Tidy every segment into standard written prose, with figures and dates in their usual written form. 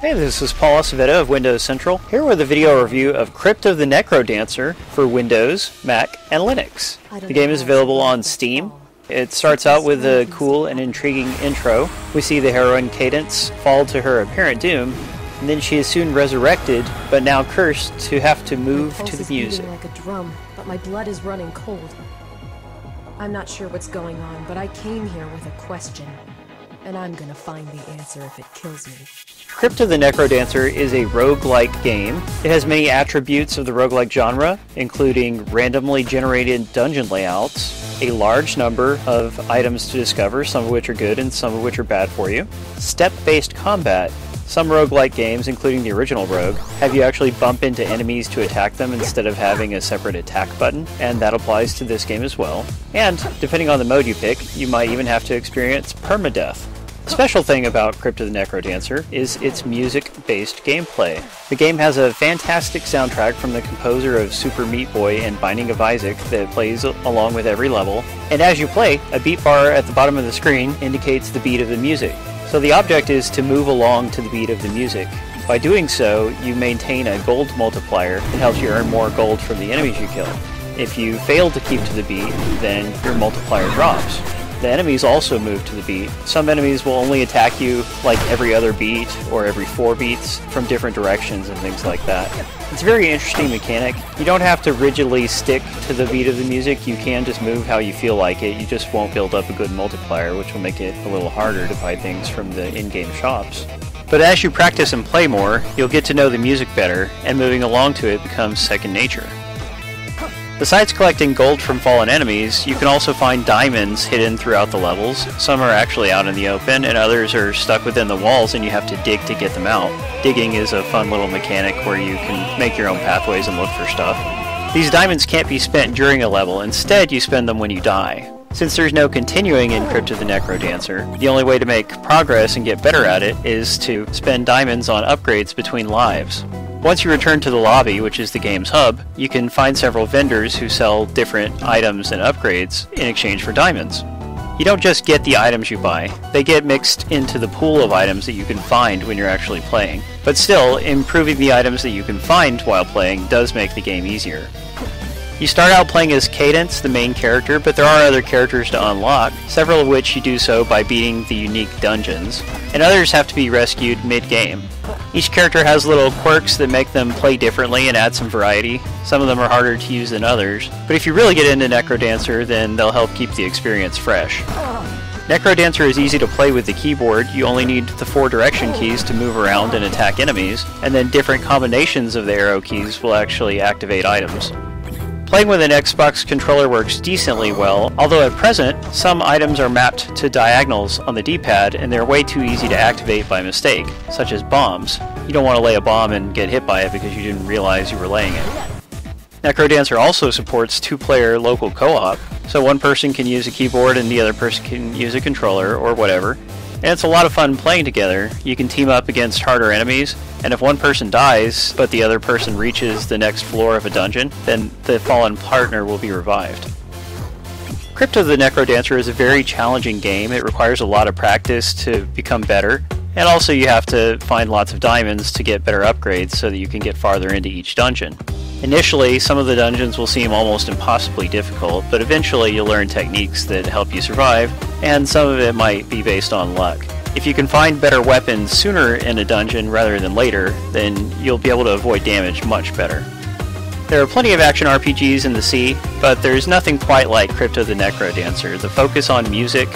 Hey, this is Paul Acevedo of Windows Central, here with a video review of Crypt of the NecroDancer for Windows, Mac, and Linux. The game is available on Steam. It starts out with a cool and intriguing intro. We see the heroine Cadence fall to her apparent doom, and then she is soon resurrected, but now cursed to have to move to the music. Like a drum, but my blood is running cold. I'm not sure what's going on, but I came here with a question, and I'm gonna find the answer if it kills me. Crypt of the NecroDancer is a roguelike game. It has many attributes of the roguelike genre, including randomly generated dungeon layouts, a large number of items to discover, some of which are good and some of which are bad for you, step-based combat. Some roguelike games, including the original Rogue, have you actually bump into enemies to attack them instead of having a separate attack button, and that applies to this game as well. And, depending on the mode you pick, you might even have to experience permadeath. The special thing about Crypt of the NecroDancer is its music-based gameplay. The game has a fantastic soundtrack from the composer of Super Meat Boy and Binding of Isaac that plays along with every level, and as you play, a beat bar at the bottom of the screen indicates the beat of the music. So the object is to move along to the beat of the music. By doing so, you maintain a gold multiplier that helps you earn more gold from the enemies you kill. If you fail to keep to the beat, then your multiplier drops. The enemies also move to the beat. Some enemies will only attack you like every other beat or every 4 beats from different directions and things like that. It's a very interesting mechanic. You don't have to rigidly stick to the beat of the music. You can just move how you feel like it. You just won't build up a good multiplier, which will make it a little harder to buy things from the in-game shops. But as you practice and play more, you'll get to know the music better, and moving along to it becomes second nature. Besides collecting gold from fallen enemies, you can also find diamonds hidden throughout the levels. Some are actually out in the open, and others are stuck within the walls and you have to dig to get them out. Digging is a fun little mechanic where you can make your own pathways and look for stuff. These diamonds can't be spent during a level, instead you spend them when you die. Since there's no continuing in Crypt of the NecroDancer, the only way to make progress and get better at it is to spend diamonds on upgrades between lives. Once you return to the lobby, which is the game's hub, you can find several vendors who sell different items and upgrades in exchange for diamonds. You don't just get the items you buy, they get mixed into the pool of items that you can find when you're actually playing. But still, improving the items that you can find while playing does make the game easier. You start out playing as Cadence, the main character, but there are other characters to unlock, several of which you do so by beating the unique dungeons, and others have to be rescued mid-game. Each character has little quirks that make them play differently and add some variety. Some of them are harder to use than others, but if you really get into NecroDancer, then they'll help keep the experience fresh. NecroDancer is easy to play with the keyboard. You only need the 4 direction keys to move around and attack enemies, and then different combinations of the arrow keys will actually activate items. Playing with an Xbox controller works decently well, although at present, some items are mapped to diagonals on the D-pad and they're way too easy to activate by mistake, such as bombs. You don't want to lay a bomb and get hit by it because you didn't realize you were laying it. NecroDancer also supports 2-player local co-op, so one person can use a keyboard and the other person can use a controller or whatever. And it's a lot of fun playing together. You can team up against harder enemies, and if one person dies, but the other person reaches the next floor of a dungeon, then the fallen partner will be revived. Crypt of the NecroDancer is a very challenging game. It requires a lot of practice to become better, and also you have to find lots of diamonds to get better upgrades so that you can get farther into each dungeon. Initially, some of the dungeons will seem almost impossibly difficult, but eventually you'll learn techniques that help you survive, and some of it might be based on luck. If you can find better weapons sooner in a dungeon rather than later, then you'll be able to avoid damage much better. There are plenty of action RPGs in the sea, but there's nothing quite like Crypt of the NecroDancer. The focus on music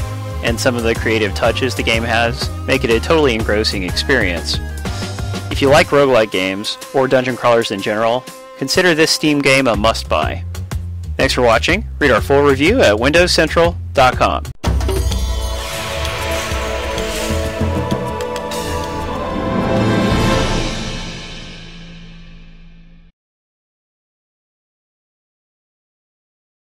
and some of the creative touches the game has make it a totally engrossing experience. If you like roguelike games, or dungeon crawlers in general, consider this Steam game a must-buy. Thanks for watching. Read our full review at windowscentral.com.